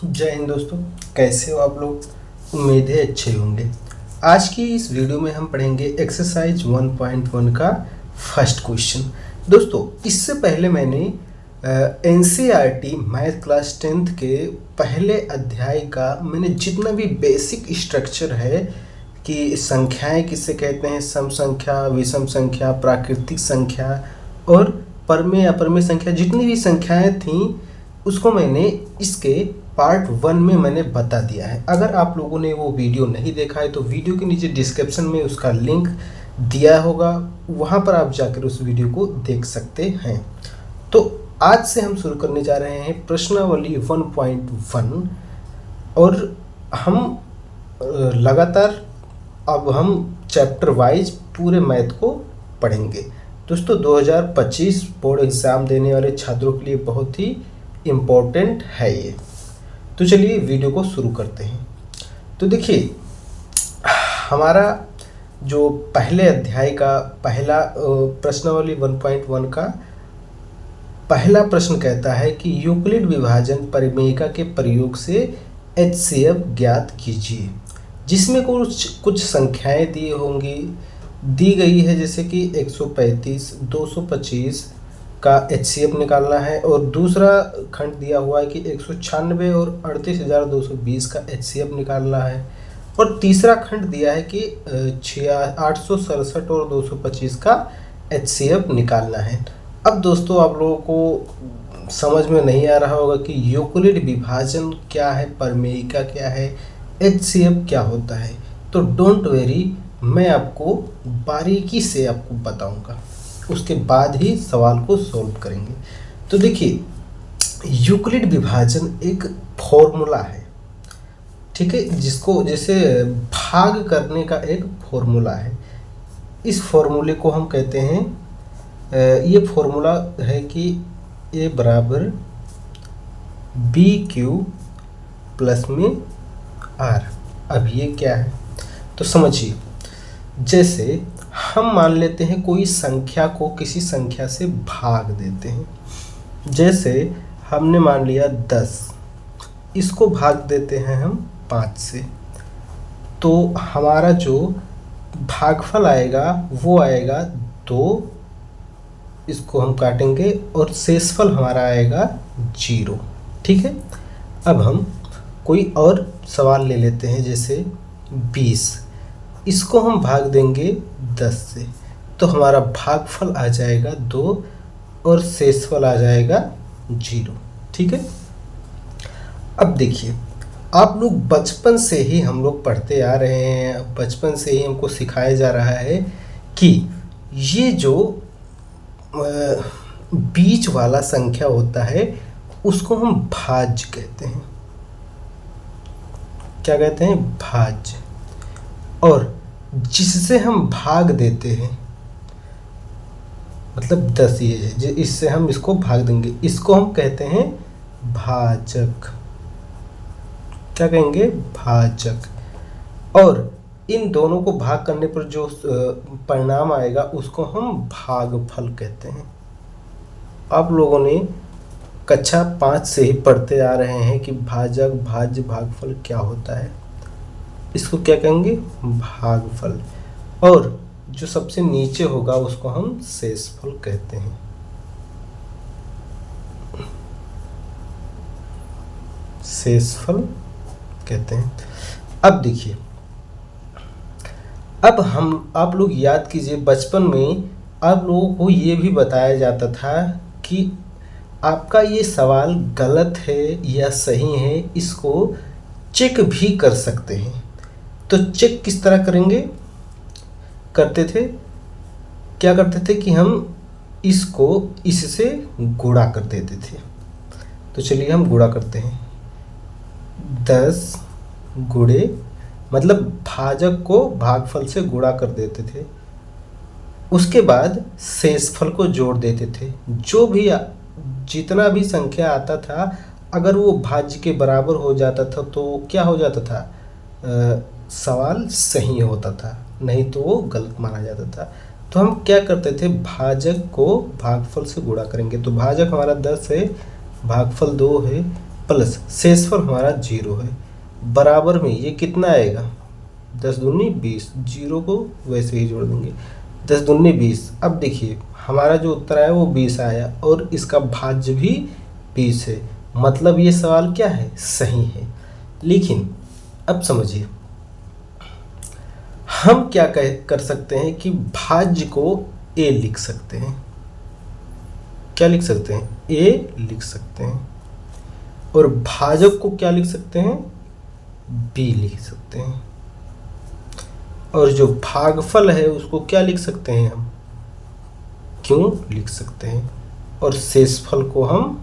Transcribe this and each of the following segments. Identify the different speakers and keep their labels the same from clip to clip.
Speaker 1: जय हिंद दोस्तों। कैसे हो आप लोग? उम्मीद है अच्छे होंगे। आज की इस वीडियो में हम पढ़ेंगे एक्सरसाइज 1.1 का फर्स्ट क्वेश्चन। दोस्तों, इससे पहले मैंने एनसीईआरटी मैथ क्लास 10th के पहले अध्याय का मैंने जितना भी बेसिक स्ट्रक्चर है कि संख्याएं किससे कहते हैं, सम संख्या, विषम संख्या, प्राकृतिक संख्या और परमेय अपरमेय संख्या, जितनी भी संख्याएं थीं उसको मैंने इसके पार्ट 1 में मैंने बता दिया है। अगर आप लोगों ने वो वीडियो नहीं देखा है तो वीडियो के नीचे डिस्क्रिप्शन में उसका लिंक दिया होगा, वहाँ पर आप जाकर उस वीडियो को देख सकते हैं। तो आज से हम शुरू करने जा रहे हैं प्रश्नावली 1.1 और हम लगातार अब हम चैप्टर वाइज पूरे मैथ को पढ़ेंगे। दोस्तों, 2025 बोर्ड एग्ज़ाम देने वाले छात्रों के लिए बहुत ही इम्पोर्टेंट है ये। तो चलिए वीडियो को शुरू करते हैं। तो देखिए, हमारा जो पहले अध्याय का पहला प्रश्नावली 1.1 का पहला प्रश्न कहता है कि यूक्लिड विभाजन परिमेयिका के प्रयोग से एचसीएफ ज्ञात कीजिए, जिसमें कुछ संख्याएं दी गई है, जैसे कि 135, 225 का एचसीएफ निकालना है और दूसरा खंड दिया हुआ है कि 196 और 38,220 का एचसीएफ निकालना है और तीसरा खंड दिया है कि 867 और 225 का एचसीएफ निकालना है। अब दोस्तों, आप लोगों को समझ में नहीं आ रहा होगा कि यूक्लिड विभाजन क्या है, परिमेयिका क्या है, एचसीएफ क्या होता है। तो डोंट वेरी, मैं आपको बारीकी से आपको बताऊंगा, उसके बाद ही सवाल को सॉल्व करेंगे। तो देखिए, यूक्लिड विभाजन एक फॉर्मूला है, ठीक है, जिसको जैसे भाग करने का एक फॉर्मूला है। इस फॉर्मूले को हम कहते हैं, ये फॉर्मूला है कि ए बराबर बी क्यू प्लस में आर। अब ये क्या है तो समझिए, जैसे हम मान लेते हैं कोई संख्या को किसी संख्या से भाग देते हैं, जैसे हमने मान लिया 10, इसको भाग देते हैं हम 5 से, तो हमारा जो भागफल आएगा वो आएगा 2, इसको हम काटेंगे और शेषफल हमारा आएगा 0। ठीक है। अब हम कोई और सवाल ले लेते हैं, जैसे 20, इसको हम भाग देंगे 10 से, तो हमारा भागफल आ जाएगा 2 और शेषफल आ जाएगा 0। ठीक है। अब देखिए, आप लोग बचपन से ही हम लोग पढ़ते आ रहे हैं, बचपन से ही हमको सिखाया जा रहा है कि ये जो बीच वाला संख्या होता है उसको हम भाज्य कहते हैं। क्या कहते हैं? भाज्य। और जिससे हम भाग देते हैं, मतलब 10 ये है, इससे हम इसको भाग देंगे, इसको हम कहते हैं भाजक। क्या कहेंगे? भाजक। और इन दोनों को भाग करने पर जो परिणाम आएगा उसको हम भागफल कहते हैं। आप लोगों ने कक्षा 5 से ही पढ़ते आ रहे हैं कि भाजक, भाज्य, भागफल क्या होता है। इसको क्या कहेंगे? भागफल। और जो सबसे नीचे होगा उसको हम शेषफल कहते हैं। शेषफल कहते हैं। अब देखिए, अब आप लोग याद कीजिए, बचपन में आप लोगों को ये भी बताया जाता था कि आपका ये सवाल गलत है या सही है, इसको चेक भी कर सकते हैं। तो चेक किस तरह करते थे? क्या करते थे कि हम इसको इससे गुणा कर देते थे। तो चलिए हम गुणा करते हैं। 10 गुणे, मतलब भाजक को भागफल से गुणा कर देते थे, उसके बाद शेषफल को जोड़ देते थे। जो भी जितना भी संख्या आता था, अगर वो भाज्य के बराबर हो जाता था तो क्या हो जाता था? सवाल सही होता था, नहीं तो वो गलत माना जाता था। तो हम क्या करते थे? भाजक को भागफल से गुणा करेंगे। तो भाजक हमारा 10 है, भागफल 2 है, प्लस शेषफल हमारा 0 है, बराबर में ये कितना आएगा 10 दूनी 20, 0 को वैसे ही जोड़ देंगे, 10 दूनी 20। अब देखिए हमारा जो उत्तर आया वो 20 आया और इसका भाज्य भी 20 है, मतलब ये सवाल क्या है, सही है। लेकिन अब समझिए हम क्या कर सकते हैं कि भाज्य को a लिख सकते हैं। क्या लिख सकते हैं, a लिख सकते हैं, और भाजक को क्या लिख सकते हैं, b लिख सकते हैं, और जो भागफल है उसको क्या लिख सकते हैं हम, क्यों लिख सकते हैं, और शेषफल को हम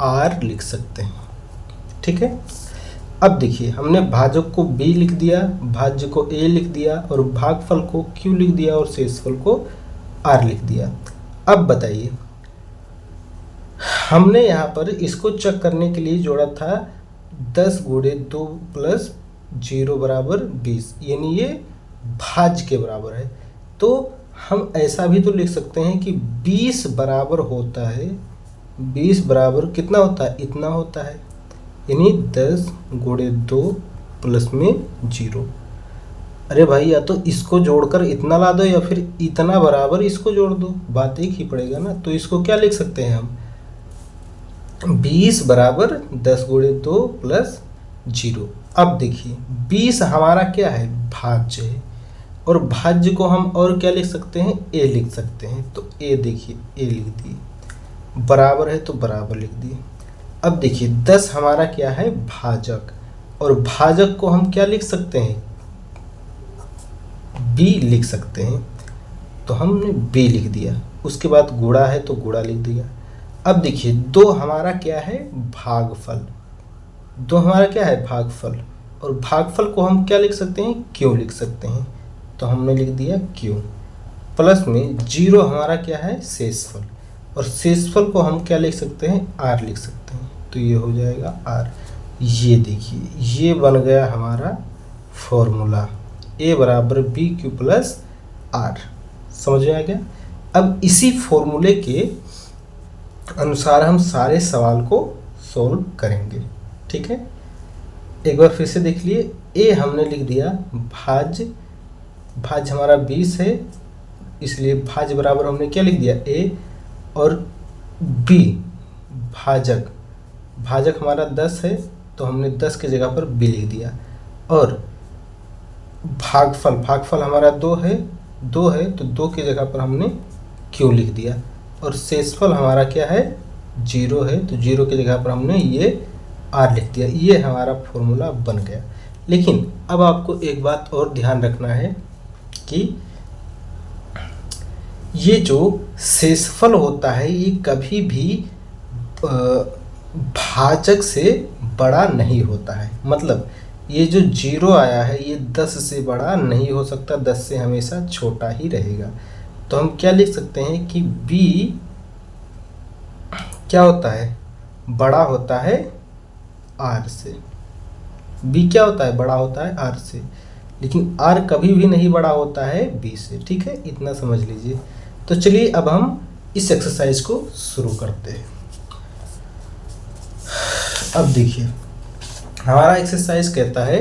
Speaker 1: r लिख सकते हैं। ठीक है, अब देखिए हमने भाजक को b लिख दिया, भाज्य को a लिख दिया, और भागफल को q लिख दिया, और शेषफल को r लिख दिया। अब बताइए हमने यहाँ पर इसको चेक करने के लिए जोड़ा था 10 गुणे 2 प्लस 0 बराबर 20, यानी ये भाज्य के बराबर है। तो हम ऐसा भी तो लिख सकते हैं कि 20 बराबर होता है, 20 बराबर कितना होता है, इतना होता है, यानी 10 गुणे 2 प्लस में 0। अरे भाई या तो इसको जोड़कर इतना ला दो या फिर इतना बराबर इसको जोड़ दो, बात एक ही पड़ेगा ना। तो इसको क्या लिख सकते हैं हम, 20 बराबर 10 गुणे 2 प्लस 0। अब देखिए 20 हमारा क्या है, भाज्य है, और भाज्य को हम और क्या लिख सकते हैं, a लिख सकते हैं। तो a देखिए a लिख दिए, बराबर है तो बराबर लिख दिए। अब देखिए 10 हमारा क्या है, भाजक, और भाजक को हम क्या लिख सकते हैं, b लिख सकते हैं। तो हमने b लिख दिया, उसके बाद गुणा है तो गुणा लिख दिया। अब देखिए 2 हमारा क्या है, भागफल, 2 हमारा क्या है, भागफल, और भागफल को हम क्या लिख सकते हैं, q लिख सकते हैं। तो हमने लिख दिया q, प्लस में 0 हमारा क्या है, शेषफल, और शेषफल को हम क्या लिख सकते हैं, r लिख सकते हैं। तो ये हो जाएगा r। ये देखिए ये बन गया हमारा फॉर्मूला, a बराबर बी क्यू प्लस r। समझ में आ गया। अब इसी फॉर्मूले के अनुसार हम सारे सवाल को सॉल्व करेंगे। ठीक है, एक बार फिर से देख लिए, a हमने लिख दिया भाज्य, भाज्य हमारा 20 है, इसलिए भाज्य बराबर हमने क्या लिख दिया, a, और b भाजक, भाजक हमारा 10 है तो हमने 10 की जगह पर b लिख दिया, और भागफल, भागफल हमारा 2 है तो 2 की जगह पर हमने q लिख दिया, और शेषफल हमारा क्या है, 0 है तो 0 की जगह पर हमने ये r लिख दिया। ये हमारा फॉर्मूला बन गया। लेकिन अब आपको एक बात और ध्यान रखना है कि ये जो शेषफल होता है ये कभी भी भाजक से बड़ा नहीं होता है। मतलब ये जो 0 आया है ये 10 से बड़ा नहीं हो सकता, 10 से हमेशा छोटा ही रहेगा। तो हम क्या लिख सकते हैं कि b क्या होता है, बड़ा होता है r से। b क्या होता है, बड़ा होता है r से, लेकिन r कभी भी नहीं बड़ा होता है b से। ठीक है, इतना समझ लीजिए। तो चलिए अब हम इस एक्सरसाइज को शुरू करते हैं। अब देखिए हमारा एक्सरसाइज कहता है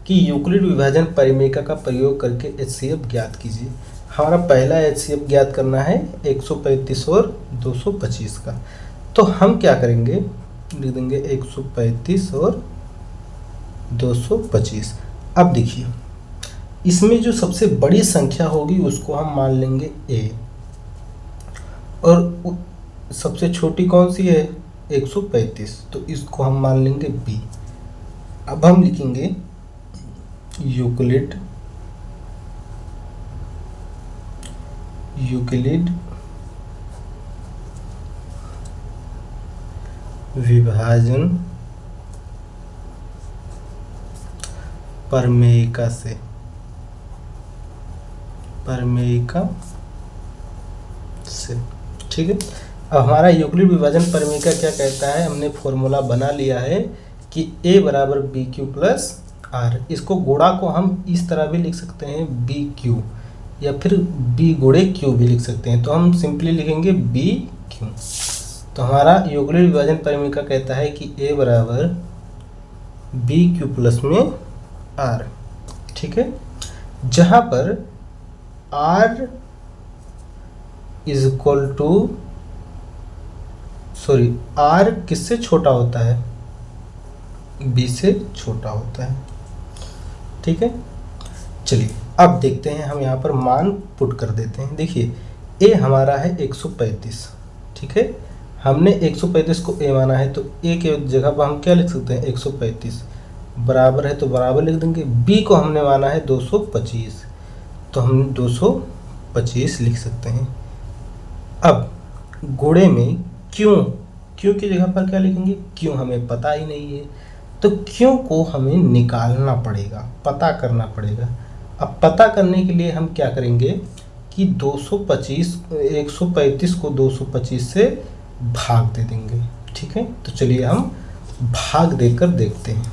Speaker 1: कि यूक्लिड विभाजन परिमेय का प्रयोग करके HCF ज्ञात कीजिए। हमारा पहला HCF ज्ञात करना है 135 और 225 का। तो हम क्या करेंगे, लिख देंगे 135 और 225। अब देखिए इसमें जो सबसे बड़ी संख्या होगी उसको हम मान लेंगे a, और सबसे छोटी कौन सी है 135, तो इसको हम मान लेंगे b। अब हम लिखेंगे यूक्लिड विभाजन प्रमेयिका से, ठीक है। अब हमारा यूक्लिड विभाजन प्रमेयिका क्या कहता है, हमने फॉर्मूला बना लिया है कि a बराबर बी क्यू प्लस आर। इसको गुणा को हम इस तरह भी लिख सकते हैं बी क्यू, या फिर b गुणे q भी लिख सकते हैं। तो हम सिंपली लिखेंगे बी क्यू। तो हमारा युगल विभाजन परिमेय कहता है कि a बराबर बी क्यू प्लस में आर, ठीक है, जहाँ पर r is equal to r किससे छोटा होता है, b से छोटा होता है, ठीक है। चलिए अब देखते हैं, हम यहाँ पर मान पुट कर देते हैं। देखिए a हमारा है 135, ठीक है, हमने 135 को a माना है, तो a के जगह पर हम क्या लिख सकते हैं 135, बराबर है तो बराबर लिख देंगे। b को हमने माना है 225, तो हम 225 लिख सकते हैं। अब गुणे में क्यों की जगह पर क्या लिखेंगे, क्यों हमें पता ही नहीं है, तो क्यों को हमें निकालना पड़ेगा, पता करना पड़ेगा। अब पता करने के लिए हम क्या करेंगे कि 135 को 225 से भाग दे देंगे, ठीक है। तो चलिए हम भाग देकर देखते हैं।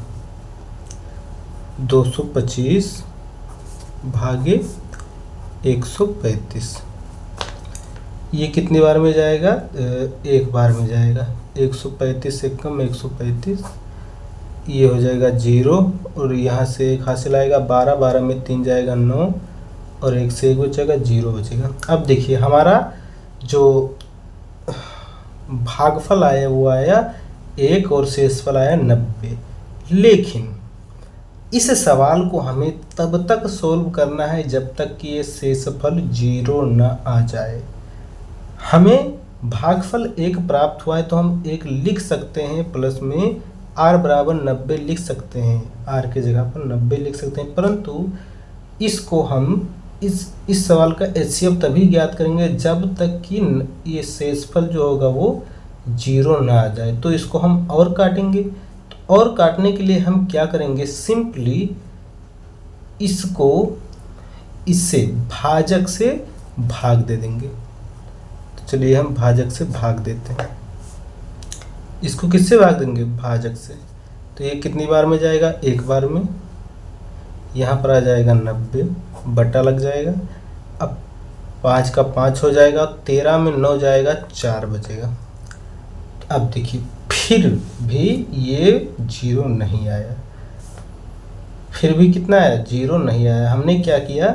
Speaker 1: 225 भागे 135, ये कितनी बार में जाएगा, एक बार में जाएगा। 135 से कम 135, ये हो जाएगा 0, और यहाँ से एक हासिल आएगा 12, 12 में 3 जाएगा 9, और 1 से 1 बचेगा 0 बचेगा। अब देखिए हमारा जो भागफल आया वो आया 1 और शेषफल आया 90। लेकिन इस सवाल को हमें तब तक सोल्व करना है जब तक कि ये शेषफल 0 न आ जाए। हमें भागफल 1 प्राप्त हुआ है तो हम 1 लिख सकते हैं, प्लस में r बराबर 90 लिख सकते हैं, r के जगह पर 90 लिख सकते हैं, परंतु इसको हम इस सवाल का HCF तभी ज्ञात करेंगे जब तक कि ये शेषफल जो होगा वो 0 ना आ जाए। तो इसको हम और काटेंगे, तो और काटने के लिए हम क्या करेंगे, सिंपली इसको इससे भाजक से भाग दे देंगे। तो चलिए हम भाजक से भाग देते हैं। इसको किससे भाग देंगे, भाजक से। तो ये कितनी बार में जाएगा, एक बार में। यहाँ पर आ जाएगा 90, बटा लग जाएगा। अब 5 का 5 हो जाएगा, 13 में 9 जाएगा, 4 बचेगा। अब देखिए फिर भी ये 0 नहीं आया, फिर भी कितना आया, 0 नहीं आया। हमने क्या किया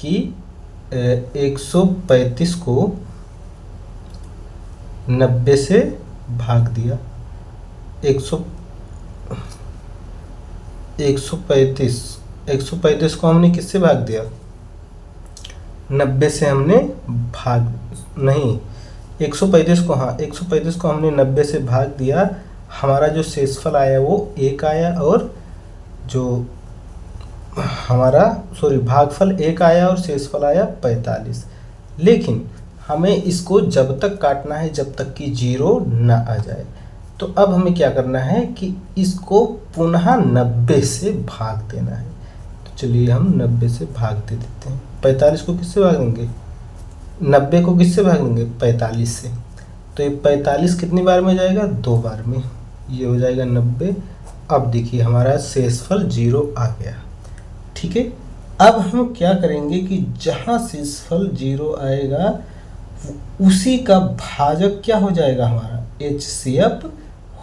Speaker 1: कि 135 को 90 से भाग दिया। 135 को हमने किससे भाग दिया, 90 से हमने भाग नहीं 135 को, हाँ 135 को हमने 90 से भाग दिया। हमारा जो शेषफल आया वो 1 आया, और जो हमारा भागफल 1 आया और शेषफल आया 45। लेकिन हमें इसको जब तक काटना है जब तक कि 0 ना आ जाए। तो अब हमें क्या करना है कि इसको पुनः 90 से भाग देना है। तो चलिए हम 90 से भाग दे देते हैं। 45 को किससे भाग देंगे, 90 को किससे भाग देंगे, 45 से। तो ये 45 कितनी बार में जाएगा, 2 बार में। ये हो जाएगा 90। अब देखिए हमारा शेषफल 0 आ गया, ठीक है। अब हम क्या करेंगे कि जहाँ शेषफल 0 आएगा उसी का भाजक क्या हो जाएगा, हमारा HCF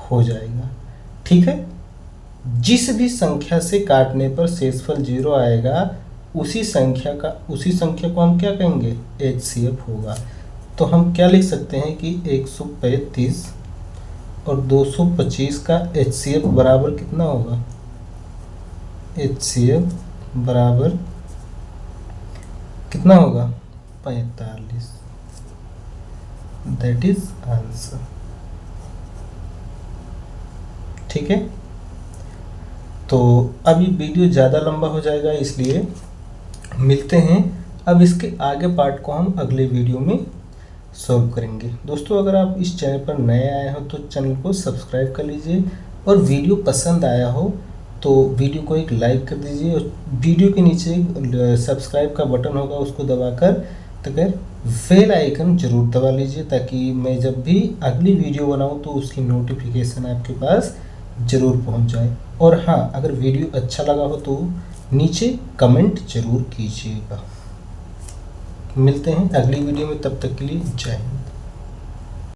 Speaker 1: हो जाएगा, ठीक है। जिस भी संख्या से काटने पर शेषफल 0 आएगा उसी संख्या को हम क्या कहेंगे, HCF होगा। तो हम क्या लिख सकते हैं कि 135 और 225 का HCF बराबर कितना होगा, HCF बराबर कितना होगा, 45। दैट इज आंसर, ठीक है। तो अब ये वीडियो ज़्यादा लंबा हो जाएगा, इसलिए मिलते हैं। अब इसके आगे पार्ट को हम अगले वीडियो में सॉल्व करेंगे। दोस्तों अगर आप इस चैनल पर नए आए हो तो चैनल को सब्सक्राइब कर लीजिए, और वीडियो पसंद आया हो तो वीडियो को एक लाइक कर दीजिए, और वीडियो के नीचे सब्सक्राइब का बटन होगा उसको दबाकर बेल आइकन जरूर दबा लीजिए, ताकि मैं जब भी अगली वीडियो बनाऊं तो उसकी नोटिफिकेशन आपके पास ज़रूर पहुंच जाए। और हाँ, अगर वीडियो अच्छा लगा हो तो नीचे कमेंट जरूर कीजिएगा। मिलते हैं अगली वीडियो में, तब तक के लिए जय हिंद।